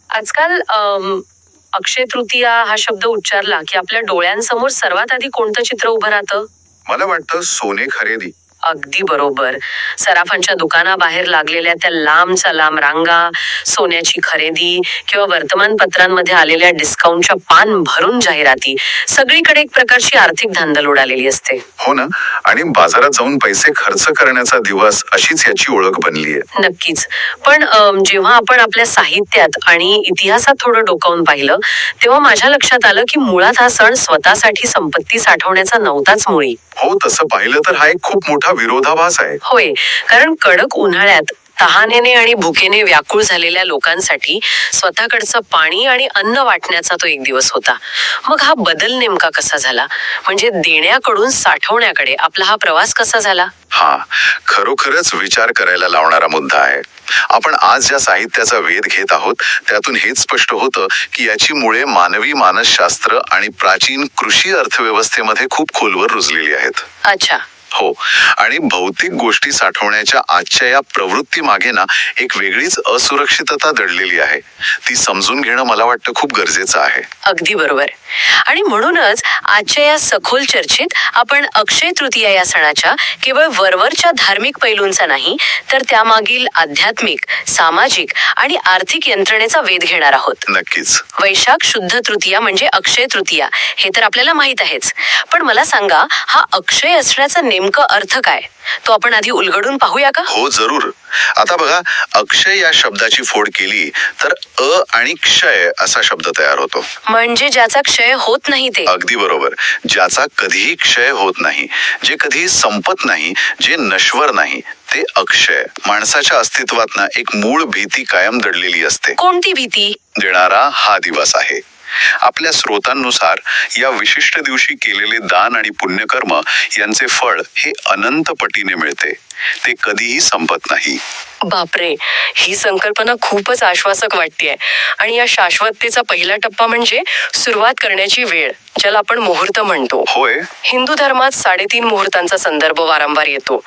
आजकाल अक्षय तृतीया हा शब्द उच्चारला की आपल्या डोळ्यांसमोर सर्वात आधी कोणतं चित्र उभं राहतं? मला वाटतं सोने खरेदी. अगदी बरोबर. सराफांच्या दुकानाबाहेर लागलेल्या त्या लांबच्या लांब रांगा, सोन्याची खरेदी किंवा वर्तमानपत्रांमध्ये आलेल्या डिस्काउंटच्या पान भरून जाहिराती, सगळीकडे एक प्रकारची आर्थिक धांदल उडालेली असते. हो ना. आणि बाजारात जाऊन पैसे खर्च करण्याचा दिवस अशीच याची ओळख बनलीये. नक्कीच. पण जेव्हा आपण आपल्या साहित्यात आणि इतिहासात थोडं डोकावून पाहिलं, तेव्हा माझ्या लक्षात आलं की मुळात हा सण स्वतःसाठी संपत्ती साठवण्याचा नव्हताच मुळी. हो, तसं पाहिलं तर हा एक खूप मोठा विरोधाभास आहे. होय, कारण कडक उन्हाळ्यात तहानेने आणि भुकेने व्याकुळ झालेल्या लोकांसाठी स्वतःकडचं पाणी आणि अन्न वाटण्याचा तो एक दिवस होता. मग हा बदल नेमका कसा झाला? म्हणजे देण्याकडून साठवण्याकडे आपला हा प्रवास कसा झाला? हा खरोखरच विचार करायला लावणारा मुद्दा आहे. आपण आज ज्या साहित्याचा वेध घेत आहोत त्यातून हेच स्पष्ट होतं की याची मुळे मानवी मानसशास्त्र आणि प्राचीन कृषी अर्थव्यवस्थेमध्ये खूप खोलवर रुजलेली आहेत. अच्छा. हो. आणि भौतिक गोष्टी साठवण्याच्या आजच्या या प्रवृत्ती मागे ना एक वेगळीच असुरक्षितता दडलेली आहे. ती समजून घेणं मला वाटतं खूप गरजेचं आहे. अगदी बरोबर. आणि म्हणूनच आजच्या या सखोल चर्चेत आपण अक्षय तृतीया या सणाच्या केवळ वरवरच्या धार्मिक पैलूंचा नाही, तर त्यामागील आध्यात्मिक, सामाजिक आणि आर्थिक यंत्रणेचा वेध घेणार आहोत. नक्कीच. वैशाख शुद्ध तृतीया म्हणजे अक्षय तृतीया, हे तर आपल्याला माहित आहेच. पण मला सांगा, हा अक्षय असण्याचा नेमका अर्थ काय? तो आपण आधी उलगडून पाहूया का? हो, जरूर. आता बघा, अक्षय या शब्दाची फोड केली तर अ आणि क्षय असा शब्द तयार होतो. म्हणजे ज्याचा क्षय होत नाही ते. अगदी बरोबर. ज्याचा कधीही क्षय होत नाही, जे कधीही संपत नाही, जे नश्वर नाही, ते अक्षय. माणसाच्या अस्तित्वात ना एक मूळ भीती कायम दडलेली असते. कोणती भीती? देणारा हा दिवस आहे. आपल्या स्रोतांनुसार या विशिष्ट दिवशी केलेले दान आणि पुण्यकर्म यांचे फळ हे अनंत पटीने मिळते. ते कधीही संपत नाही. बापरे, ही संकल्पना खूपच आश्वासक वाटतेय. आणि या शाश्वततेचा पहिला टप्पा म्हणजे सुरुवात करण्याची वेळ, ज्याला आपण मुहूर्त म्हणतो. होय. हिंदू धर्मात 3.5 मुहूर्तांचा संदर्भ वारंवार येतो.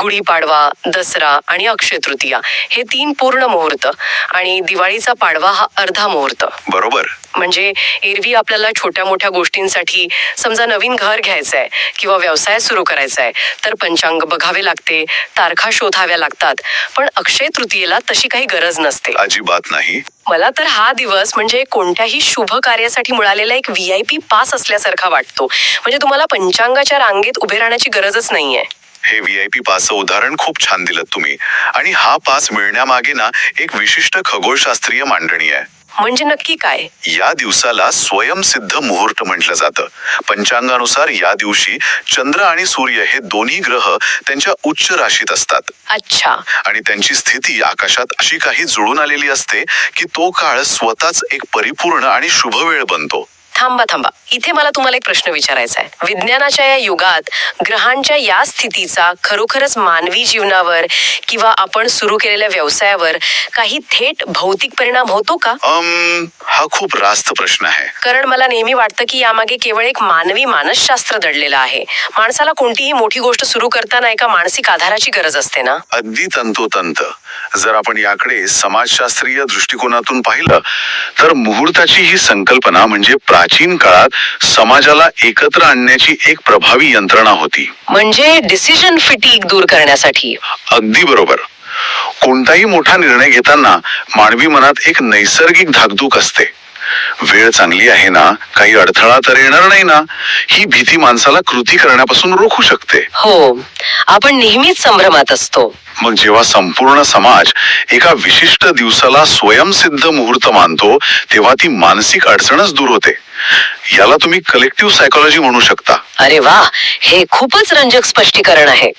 गुढीपाडवा, दसरा आणि अक्षय तृतीया हे 3 पूर्ण मुहूर्त, आणि दिवाळीचा पाडवा हा अर्धा मुहूर्त. बरोबर. म्हणजे एरवी आपल्याला छोट्या मोठ्या गोष्टींसाठी, समजा नवीन घर घ्यायचंय किंवा व्यवसाय सुरू करायचा आहे, तर पंचांग बघावे लागते, तारखा शोधाव्या लागतात. पण अक्षय तृतीयेला तशी काही गरज नसते. अजिबात नाही. मला तर हा दिवस म्हणजे कोणत्याही शुभ कार्यासाठी मिळालेला एक VIP पास असल्यासारखा वाटतो. म्हणजे तुम्हाला पंचांगाच्या रांगेत उभे राहण्याची गरजच नाहीये. हे VIP पासचं उदाहरण खूप छान दिलं तुम्ही. आणि हा पास मिळण्यामागे ना एक विशिष्ट खगोलशास्त्रीय मांडणी आहे. म्हणजे नक्की काय? या दिवसाला स्वयंसिद्ध मुहूर्त म्हटलं जातं. पंचांगानुसार या दिवशी चंद्र आणि सूर्य हे दोन्ही ग्रह त्यांच्या उच्च राशीत असतात. अच्छा. आणि त्यांची स्थिती आकाशात अशी काही जुळून आलेली असते की तो काळ स्वतःच एक परिपूर्ण आणि शुभ वेळ बनतो. थांबा, इथे मला तुम्हाला एक प्रश्न विचारायचा आहे. विज्ञानाच्या या युगात ग्रहांच्या या स्थितीचा खरोखरच मानवी जीवनावर किंवा आपण सुरू केलेल्या व्यवसायावर काही थेट भौतिक परिणाम होतो का? हा खूप रास्त प्रश्न आहे. कारण मला नेहमी वाटतं की यामागे केवळ एक मानवी मानसशास्त्र दडलेलं आहे. माणसाला कोणतीही मोठी गोष्ट सुरू करताना एका मानसिक आधाराची गरज असते ना. अगदी तंतोतंत. जर आपण याकडे समाजशास्त्रीय दृष्टिकोनातून पाहिलं तर मुहूर्ताची ही संकल्पना म्हणजे प्राचीन काळात समाजाला एकत्र आणण्याची एक प्रभावी यंत्रणा होती. म्हणजे डिसिजन फिटीग दूर करण्यासाठी. अगदी बरोबर. कोणताही मोठा निर्णय घेताना मानवी मनात एक नैसर्गिक धाकधूक असते. वेळ चांगली आहे ना, काही अडथळा तर येणार नाही ना, ही भीती माणसाला कृती करण्यापासून रोखू शकते. हो, आपण नेहमीच संभ्रमात असतो. मग जेव्हा संपूर्ण समाज एका विशिष्ट दिवसाला स्वयंसिद्ध मुहूर्त मानतो तेव्हा ती मानसिक अडचणच दूर होते. याला तुम्ही कलेक्टिव्ह सायकोलॉजी म्हणू शकता. अरे वा, हे खूपच रंजक स्पष्टीकरण आहे.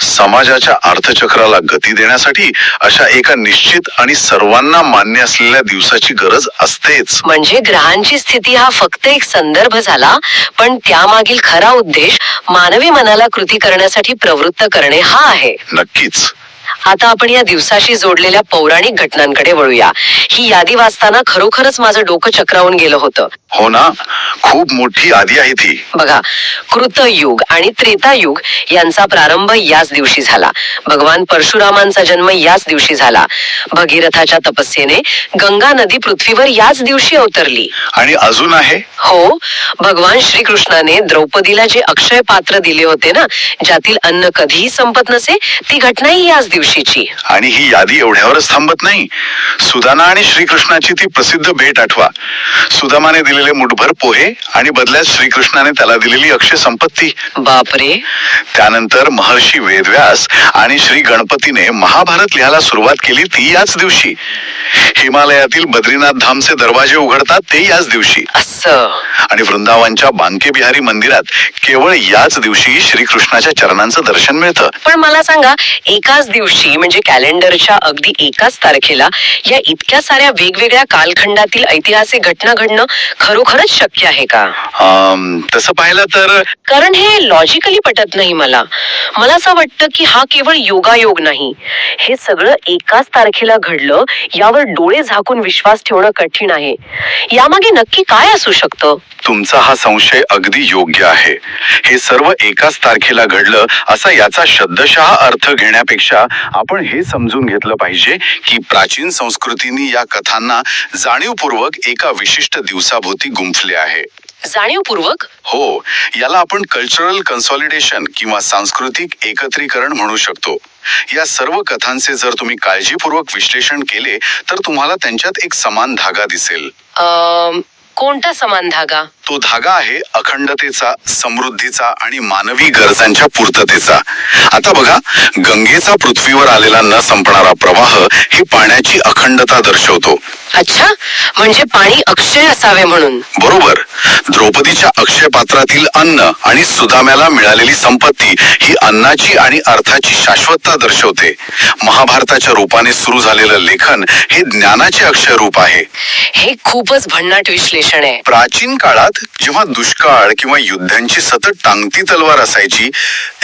समाजाच्या अर्थचक्राला गती देण्यासाठी अशा एका निश्चित आणि सर्वांना मान्य असलेल्या दिवसाची गरज असतेच. म्हणजे ग्रहांची स्थिती हा फक्त एक संदर्भ झाला, पण त्यामागील खरा उद्देश मानवी मनाला कृती करण्यासाठी प्रवृत्त करणे हा आहे. नक्कीच. आता आपण या दिवसाशी जोडलेल्या पौराणिक घटनांकडे वळूया. ही यादी वाचताना खरोखरच माझं डोकं चक्रावून गेलं होतं. हो ना, खूप मोठी यादी आहे ती. बघा, कृतयुग आणि त्रेतायुग यांचा प्रारंभ याच दिवशी झाला. भगवान परशुरामांचा जन्म याच दिवशी झाला. भगीरथाच्या तपस्येने गंगा नदी पृथ्वीवर याच दिवशी अवतरली. आणि अजून आहे. हो, भगवान श्रीकृष्णाने द्रौपदीला जे अक्षय पात्र दिले होते ना, ज्यातील अन्न कधीही संपत नसे, ती घटनाही याच दिवशीची. आणि ही यादी एवढ्यावरच थांबत नाही. सुदामा आणि श्रीकृष्णाची ती प्रसिद्ध भेट आठवा. सुदामाने दिलेले मुठभर पोहे आणि बदल्यात श्रीकृष्णाने त्याला दिलेली अक्षय संपत्ती. बापरे. त्यानंतर महर्षी वेदव्यास आणि श्री गणपतीने महाभारत लिहायला सुरुवात केली ती याच दिवशी. हिमालयातील बद्रीनाथ धामचे दरवाजे उघडतात ते याच दिवशी. असं. आणि वृंदावनच्या बांके बिहारी मंदिरात केवळ याच दिवशी श्रीकृष्णाच्या चरणांचं दर्शन मिळतं. पण मला सांगा, एकाच दिवशी म्हणजे कॅलेंडरच्या अगदी एकाच तारखेला या इतक्या साऱ्या वेगवेगळ्या कालखंडातील ऐतिहासिक घटना घडणं खरोखरच शक्य आहे का? तसं पाहिलं तर कारण हे लॉजिकली पटत नाही मला. मला असं वाटतं की हा केवळ योगायोग नाही, हे सगळं एकाच तारखेला घडलं यावर डोळे झाकून विश्वास ठेवणं कठीण आहे. यामागे नक्की काय असू शकतं? तुमचा हा संशय अगदी योग्य आहे. हे सर्व एकाच तारखेला घडलं असा याचा शब्दशः अर्थ घेण्यापेक्षा आपण हे समजून घेतलं पाहिजे की प्राचीन संस्कृतींनी या कथांना जाणीवपूर्वक एका विशिष्ट दिवसाभोवती गुंफले आहे. जाणीवपूर्वक? हो, याला आपण कल्चरल कन्सॉलिडेशन किंवा सांस्कृतिक एकत्रीकरण म्हणू शकतो. या सर्व कथांचे जर तुम्ही काळजीपूर्वक विश्लेषण केले तर तुम्हाला त्यांच्यात एक समान धागा दिसेल. कोणता समान धागा? तो धागा आहे अखंडतेचा, समृद्धीचा आणि मानवी गरजांच्या पूर्ततेचा. आता बघा, गंगेचा पृथ्वीवर आलेला न संपणारा प्रवाह हे पाण्याची अखंडता दर्शवतो. अच्छा, म्हणजे पाणी अक्षय असावे म्हणून. बरोबर. द्रौपदीच्या अक्षय पात्रातील अन्न आणि सुदाम्याला मिळालेली संपत्ती ही अन्नाची आणि अर्थाची शाश्वतता दर्शवते. महाभारताच्या रूपाने सुरू झालेलं लेखन हे ज्ञानाचे अक्षय रूप आहे. हे खूपच भन्नाट विश्लेषण आहे. प्राचीन काळात जेव्हा दुष्काळ किंवा युद्धांची सतत टांगती तलवार असायची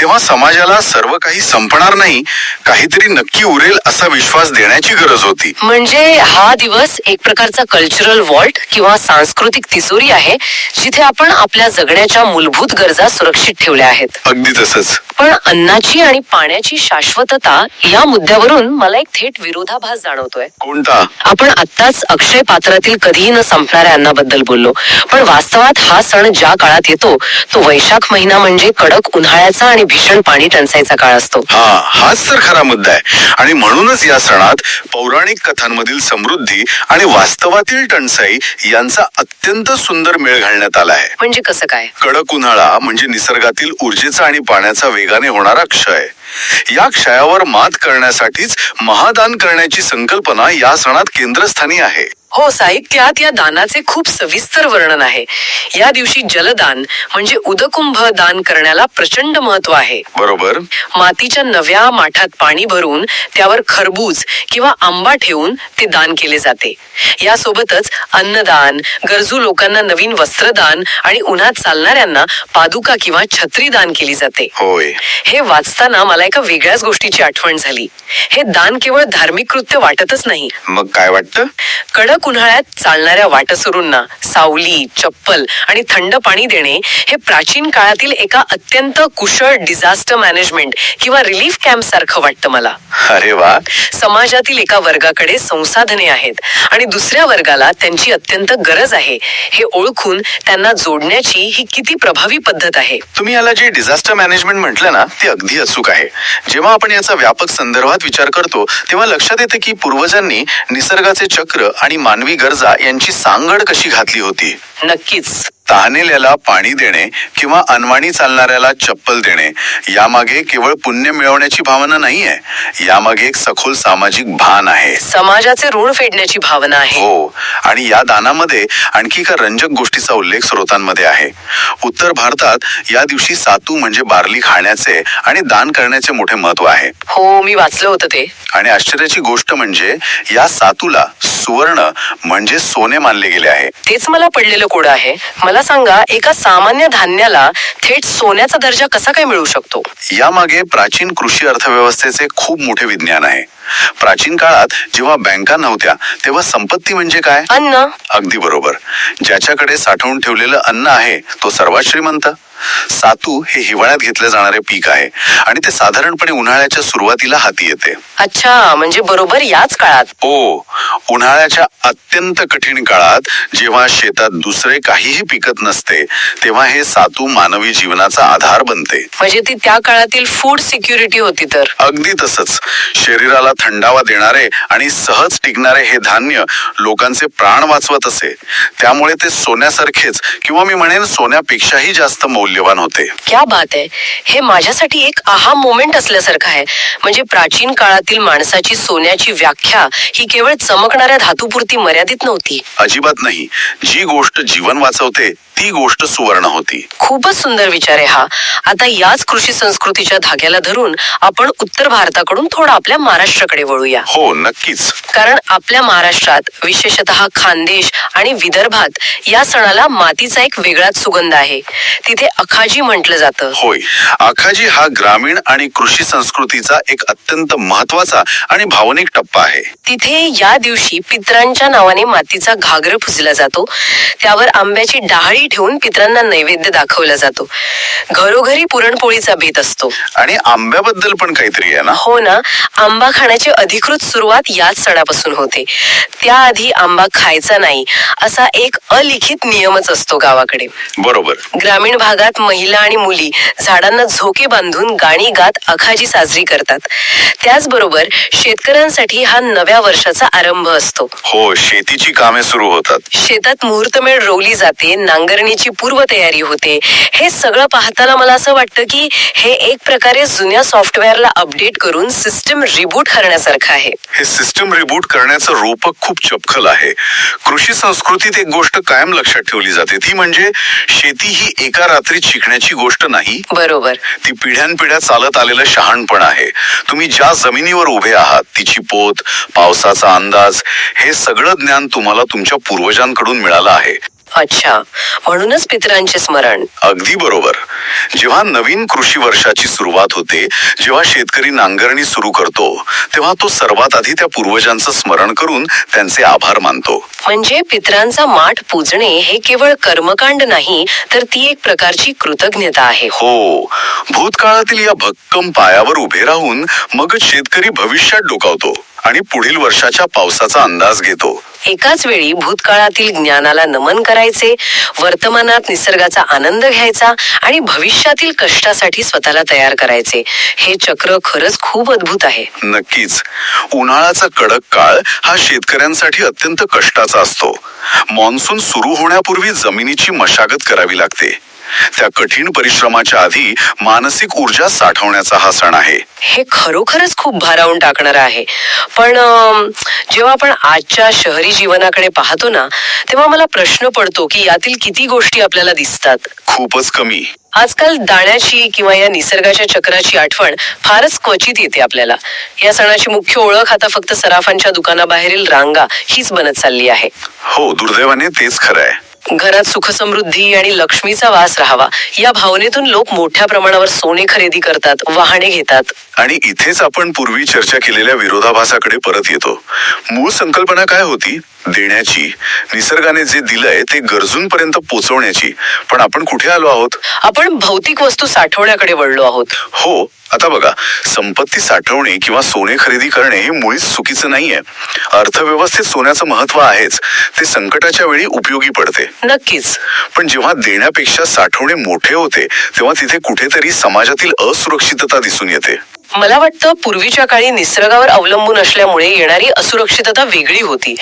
तेव्हा समाजाला सर्व काही संपणार नाही, काहीतरी नक्की उरेल असा विश्वास देण्याची गरज होती. म्हणजे हा दिवस एक प्रकारचा कल्चरल वॉल्ट किंवा सांस्कृतिक तिजोरी आहे, जिथे आपण आपल्या जगण्याच्या मूलभूत गरजा सुरक्षित ठेवल्या आहेत. अगदी तसंच. पण अन्नाची आणि पाण्याची शाश्वतता या मुद्द्यावरून मला एक थेट विरोधाभास जाणवतोय. कोणता? आपण आत्ताच अक्षय पात्रातील कधीही न संपणाऱ्या अन्नाबद्दल बोललो, पण वास्तवात हा सण ज्या काळात येतो तो वैशाख महिना म्हणजे कडक उन्हाळ्याचा आणि भीषण पाणी टंचाईचा काळ असतो. हाच तर खरा मुद्दा आहे. आणि म्हणूनच या सणात पौराणिक कथांमधील समृद्धी आणि वास्तवातील टंचाई यांचा अत्यंत सुंदर मेळ घालण्यात आला आहे. म्हणजे कसं काय? कडक उन्हाळा म्हणजे निसर्गातील ऊर्जेचा आणि पाण्याचा वेगाने होणारा क्षय. या क्षयावर मात करण्यासाठीच महादान करण्याची संकल्पना या सणात केंद्रस्थानी आहे. हो, साहित्यात या दानाचे खूप सविस्तर वर्णन आहे. या दिवशी जलदान म्हणजे उदकुंभ दान करण्याला प्रचंड महत्व आहे. बरोबर. मातीच्या नव्या माठात पाणी भरून त्यावर खरबूज किंवा आंबा ठेवून ते दान केले जाते. यासोबतच अन्नदान, गरजू लोकांना नवीन वस्त्रदान आणि उन्हात चालणाऱ्यांना पादुका किंवा छत्री दान केली जाते. होय. हे वाचताना मला एका वेगळ्याच गोष्टीची आठवण झाली. हे दान केवळ धार्मिक कृत्य वाटतच नाही. मग काय वाटतं? कडक उन्हाळ्यात चालणाऱ्या वाटसरूंना सावली, चप्पल आणि थंड पाणी देणे हे प्राचीन काळातील एका अत्यंत कुशल डिझास्टर मॅनेजमेंट किंवा रिलीफ कॅम्प सारखं वाटतं मला. अरे वा. समाजातील एका वर्गाकडे संसाधने आहेत आणि दुसऱ्या वर्गाला त्यांची अत्यंत गरज आहे हे ओळखून त्यांना जोडण्याची ही किती प्रभावी पद्धत आहे. तुम्ही याला जे डिझास्टर मॅनेजमेंट म्हटलं ना ते अगदी अचूक आहे. जेव्हा आपण याचा व्यापक संदर्भात विचार करतो तेव्हा लक्षात येते की पूर्वजांनी निसर्गाचे चक्र आणि मानवी गरजा यांची सांगड कशी घातली होती. नक्कीच. तहानेल्याला पाणी देणे किंवा अनवाणी चालणाऱ्याला चप्पल देणे यामागे केवळ पुण्य मिळवण्याची भावना नाहीये, यामागे एक सखोल सामाजिक भान आहे. समाजाचे ऋण फेडण्याची भावना आहे. हो. आणि या दानामध्ये आणखी एका रंजक गोष्टीचा उल्लेख स्रोतांमध्ये आहे. उत्तर भारतात या दिवशी सातू म्हणजे बार्ली खाण्याचे आणि दान करण्याचे मोठे महत्व आहे. हो, मी वाचलं होतं ते. आणि आश्चर्याची गोष्ट म्हणजे या सातूला सुवर्ण म्हणजे सोने मानले गेले आहे. तेच मला पडलेलं कोडं आहे. मला मला सांगा, एका सामान्य धान्याला थेट सोन्याचा दर्जा कसा काय मिळू शकतो? यामागे प्राचीन कृषी अर्थव्यवस्थेचे खूप मोठे विज्ञान आहे. प्राचीन काळात जेव्हा बँका नव्हत्या तेव्हा संपत्ती म्हणजे काय? अन्न. अगदी बरोबर. ज्याच्याकडे साठवून ठेवलेलं अन्न आहे तो सर्वात श्रीमंत. सातू हे हिवाळ्यात घेतले जाणारे पीक आहे आणि ते साधारणपणे उन्हाळ्याच्या सुरुवातीला हाती येते. अच्छा, म्हणजे बरोबर याच काळात. हो, उन्हाळ्याच्या अत्यंत कठीण काळात जेव्हा शेतात दुसरे काहीही पिकत नसते तेव्हा हे सातू मानवी जीवनाचा आधार बनते. म्हणजे ती त्या काळातील फूड सिक्युरिटी होती तर. अगदी तसंच. शरीराला थंडावा देणारे आणि सहज टिकणारे हे धान्य लोकांचे प्राण वाचवत असे. त्यामुळे ते सोन्यासारखेच किंवा मी म्हणेन सोन्यापेक्षाही जास्त मौल्यवान होते. क्या बात आहे. हे माझ्यासाठी एक आहा मोमेंट असल्यासारखं आहे. म्हणजे प्राचीन काळातील माणसाची सोन्याची व्याख्या ही केवळ चमकणाऱ्या धातूपुरती मर्यादित नव्हती. अजिबात नाही. जी गोष्ट जीवन वाचवते ती गोष्ट सुवर्ण होती. खूपच सुंदर विचार आहे हा. आता याच कृषी संस्कृतीच्या धाग्याला धरून आपण उत्तर भारताकडून थोडं आपल्या महाराष्ट्राकडे वळूया. हो, नक्कीच. कारण आपल्या महाराष्ट्रात विशेषतः खानदेश आणि विदर्भात या सणाला मातीचा एक वेगळाच सुगंध आहे. तिथे अखाजी म्हटलं जातं. होय, आखाजी हा ग्रामीण आणि कृषी संस्कृतीचा एक अत्यंत महत्वाचा आणि भावनिक टप्पा आहे. तिथे या दिवशी पितरांच्या नावाने मातीचा घागर पुजला जातो. त्यावर आंब्याची डहाळी ठेवून पितरांना नैवेद्य दाखवला जातो. घरोघरी पुरणपोळीचा बेत असतो. आणि आंब्याबद्दल पण काहीतरी आहे ना? हो ना. आंबा खाण्याची अधिकृत सुरुवात याच सणापासून होते. त्याआधी आंबा खायचा नाही असा एक अलिखित नियमच असतो गावाकडे. बरोबर. ग्रामीण भागात महिला आणि मुली झाडांना झोके बांधून गाणी गात अखाजी साजरी करतात. त्याचबरोबर शेतकऱ्यांसाठी हा नव्या वर्षाचा आरंभ असतो. हो, शेतीची कामे सुरू होतात. शेतात मुहूर्तमेढ रोवली जाते, नांगरणीची पूर्वतयारी होते. हे सगळं पाहताना मला असं वाटतं की हे एक प्रकारे जुन्या सॉफ्टवेअरला अपडेट करून सिस्टम रिबूट करण्यासारखं आहे. हे सिस्टम रिबूट करण्याचं रूपक खूप चपखल आहे. कृषी संस्कृतीत एक गोष्ट कायम लक्षात ठेवली जाते, ती म्हणजे शेती ही एका रात्रीत शिकण्याची गोष्ट नाही. बरोबर. ती पिढ्यानपिढ्या चालत आलेलं शहाणपण आहे. तुम्ही ज्या जमिनीवर उभे आहात तिची पोत, पावसाचा अंदाज, हे सगळं ज्ञान तुम्हाला तुमच्या पूर्वजांकडून मिळालं आहे. अच्छा, म्हणूनच पितरांचे स्मरण. अगदी बरोबर. जेव्हा नवीन कृषी वर्षाची सुरुवात होते, जेव्हा शेतकरी नांगरणी सुरू करतो, तेव्हा तो सर्वात आधी त्या पूर्वजांचं स्मरण करून त्यांचे आभार मानतो. म्हणजे पितरांचा माठ पूजणे हे केवळ कर्मकांड नाही, तर ती एक प्रकारची कृतज्ञता आहे. हो, भूतकाळातील या भक्कम पायावर उभे राहून मगच शेतकरी भविष्यात डोकावतो आणि पुढील वर्षाच्या पावसाचा अंदाज घेतो. एकाच वेळी भूतकाळातील ज्ञानाला नमन करायचे, वर्तमानात निसर्गाचा आनंद घ्यायचा आणि भविष्यातील कष्टासाठी स्वतःला तयार करायचे. हे चक्र खरंच खूप अद्भुत आहे. नक्कीच. उन्हाळ्याचा कडक काळ हा शेतकऱ्यांसाठी अत्यंत कष्टाचा असतो. मान्सून सुरू होण्यापूर्वी जमिनीची मशागत करावी लागते. त्या कठीण परिश्रमाच्या आधी मानसिक ऊर्जा साठवण्याचा हा सण आहे. हे खरोखरच खूप भारावून टाकणारं आहे. पण जेव्हा आपण आजच्या शहरी जीवनाकडे पाहतो ना, तेव्हा मला प्रश्न पडतो की यातील किती गोष्टी आपल्याला दिसतात. खूपच कमी. आजकाल दाण्याची किंवा या निसर्गाच्या चक्राची आठवण फारच क्वचित येते आपल्याला. या सणाची मुख्य ओळख आता फक्त सराफांच्या दुकानाबाहेरील रांगा हीच बनत चालली आहे. हो, दुर्दैवाने तेच खरं आहे. घरात सुखसमृद्धी आणि लक्ष्मीचा वास राहावा या भावनेतून लोक मोठ्या प्रमाणावर सोने खरेदी करतात, वाहने घेतात. आणि इथेच आपण पूर्वी चर्चा केलेल्या विरोधाभासाकडे परत येतो. मूळ संकल्पना काय होती? देण्याची. निसर्गाने जे दिलंय ते गरजूंपर्यंत पोहोचवण्याची. पण आपण कुठे आलो आहोत? आपण भौतिक वस्तू साठवण्याकडे वळलो आहोत. हो, आता बघा, संपत्ती साठवणे किंवा सोने खरेदी करणे हे मुळीच चुकीचं नाहीये. अर्थव्यवस्थेत सोन्याचं महत्व आहेच. ते संकटाच्या वेळी उपयोगी पडते. नक्कीच. पण जेव्हा देण्यापेक्षा साठवणे मोठे होते तेव्हा तिथे कुठेतरी समाजातील असुरक्षितता दिसून येते. मला वाटतं पूर्वीच्या काळी निसर्गावर अवलंबून असल्यामुळे येणारी असुरक्षितता वेगळी होती.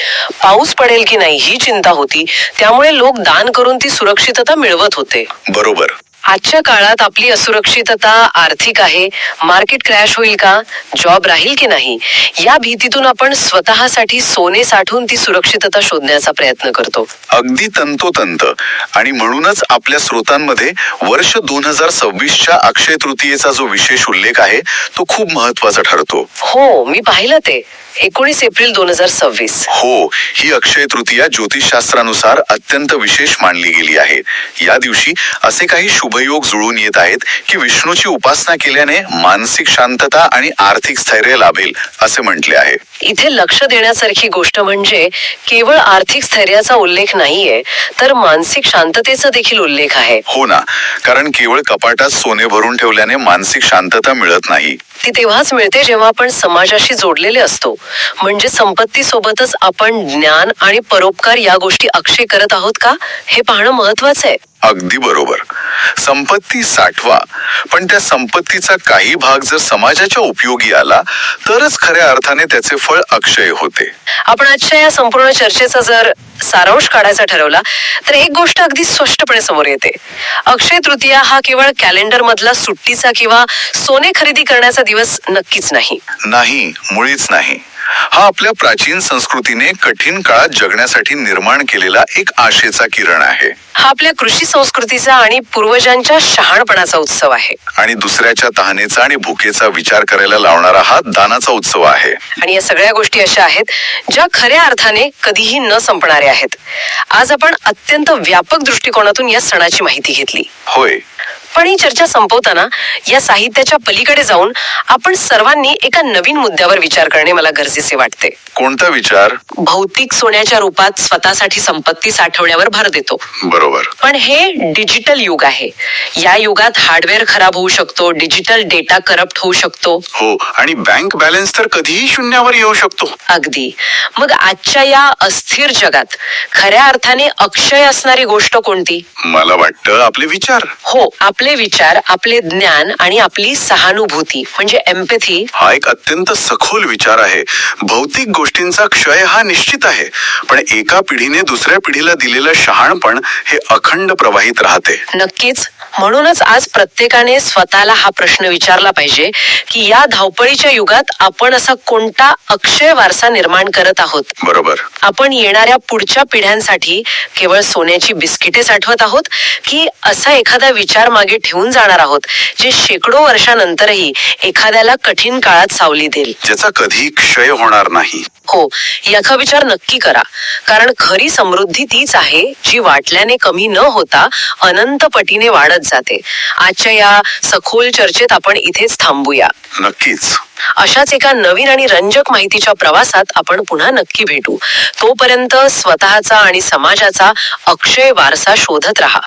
पाऊस पडेल की नाही ही चिंता होती. त्यामुळे लोक दान करून ती सुरक्षितता मिळवत होते. बरोबर. आजच्या काळात आपली असुरक्षितता आर्थिक आहे, मार्केट क्रॅश होईल का, जॉब राहील की नाही, या भीतीतून आपण स्वतःसाठी सोने साठवून ती सुरक्षितता शोधण्याचा प्रयत्न करतो. अगदी तंतोतंत. आणि म्हणूनच आपल्या स्रोतांमध्ये वर्ष 2026च्या अक्षय तृतीयेचा जो विशेष उल्लेख आहे तो खूप महत्वाचा ठरतो. हो, मी पाहिलं ते. 19 एप्रिल 2026. हो, ही अक्षय तृतीया ज्योतिषशास्त्रानुसार अत्यंत विशेष मानली गेली आहे. या दिवशी असे काही शुभयोग जुळून येत आहेत की विष्णूची उपासना केल्याने मानसिक शांतता आणि आर्थिक स्थैर्य लाभेल असे म्हटले आहे. इथे लक्ष देण्यासारखी गोष्ट म्हणजे केवळ आर्थिक स्थैर्याचा उल्लेख नाहीये, तर मानसिक शांततेचा देखील उल्लेख आहे. हो ना, कारण केवळ कपाटात सोने भरून ठेवल्याने मानसिक शांतता मिळत नाही. ती तेव्हाच मिळते जेव्हा आपण समाजाशी जोडलेले असतो. म्हणजे संपत्ती सोबतच आपण ज्ञान आणि परोपकार या गोष्टी अक्षय करत आहोत का, हे पाहणं महत्वाचं आहे. अगदी बरोबर. संपत्ती साठवा, पण त्या संपत्तीचा काही भाग जर समाजाच्या उपयोगी आला तरच खऱ्या अर्थाने त्याचे फळ अक्षय होते. आपण आजच्या या संपूर्ण चर्चेचा जर सारांश काढायचा ठरवला तर एक गोष्ट अगदी स्पष्टपणे समोर येते. अक्षय तृतीया हा केवळ कॅलेंडर मधला सुट्टीचा किंवा सोने खरेदी करण्याचा दिवस नक्कीच नाही. नाही, मुळीच नाही. हा आपल्या प्राचीन संस्कृतीने कठीण काळात जगण्यासाठी निर्माण केलेला एक आशेचा किरण आहे. हा आपल्या कृषी संस्कृतीचा आणि पूर्वजांच्या शहाणपणाचा उत्सव आहे. आणि दुसऱ्याच्या तहानेचा आणि भुकेचा विचार करायला लावणारा हा दानाचा उत्सव आहे. आणि या सगळ्या गोष्टी अशा आहेत ज्या खऱ्या अर्थाने कधीही न संपणाऱ्या आहेत. आज आपण अत्यंत व्यापक दृष्टिकोनातून या सणाची माहिती घेतली. होय, पण ही चर्चा संपवताना या साहित्याच्या पलीकडे जाऊन आपण सर्वांनी एका नवीन मुद्द्यावर विचार करणे मला गरजेचे वाटते. कोणता विचार? भौतिक सोन्याच्या रूपात स्वतःसाठी संपत्ती साठवण्यावर भर देतो. बरोबर. पण हे डिजिटल युग आहे. या युगात हार्डवेअर खराब होऊ शकतो, डिजिटल डेटा करप्ट होऊ शकतो. हो, आणि बँक बॅलन्स तर कधीही शून्यावर येऊ शकतो. अगदी. मग आजच्या या अस्थिर जगात खऱ्या अर्थाने अक्षय असणारी गोष्ट कोणती? मला वाटतं आपले विचार. हो, आपले विचार, आपले ज्ञान आणि आपली सहानुभूती म्हणजे एम्पॅथी. हा एक अत्यंत सखोल विचार आहे. भौतिक गोष्टींचा क्षय हा निश्चित आहे, पण एका पिढीने दुसऱ्या पिढीला दिलेलं शहाणपण हे अखंड प्रवाहित राहते. नक्कीच. म्हणूनच आज प्रत्येकाने स्वतःला हा प्रश्न विचारला पाहिजे की या धावपळीच्या युगात आपण असा कोणता अक्षय वारसा निर्माण करत आहोत. बरोबर. आपण येणाऱ्या पुढच्या पिढ्यांसाठी केवळ सोन्याची बिस्किटे साठवत आहोत की असा एखादा विचार मागे ठेवून जाणार आहोत जे शेकडो वर्षानंतरही एखाद्याला कठीण काळात सावली देईल, ज्याचा कधी क्षय होणार नाही. हो, याचा विचार नक्की करा. कारण खरी समृद्धी तीच आहे जी वाटल्याने कमी न होता अनंत पटीने वाढत जाते. आजच्या या सखोल चर्चेत आपण इथेच थांबूया. नक्कीच. अशाच एका नवीन आणि रंजक माहितीच्या प्रवासात आपण पुन्हा नक्की भेटू. तोपर्यंत स्वतःचा आणि समाजाचा अक्षय वारसा शोधत राहा.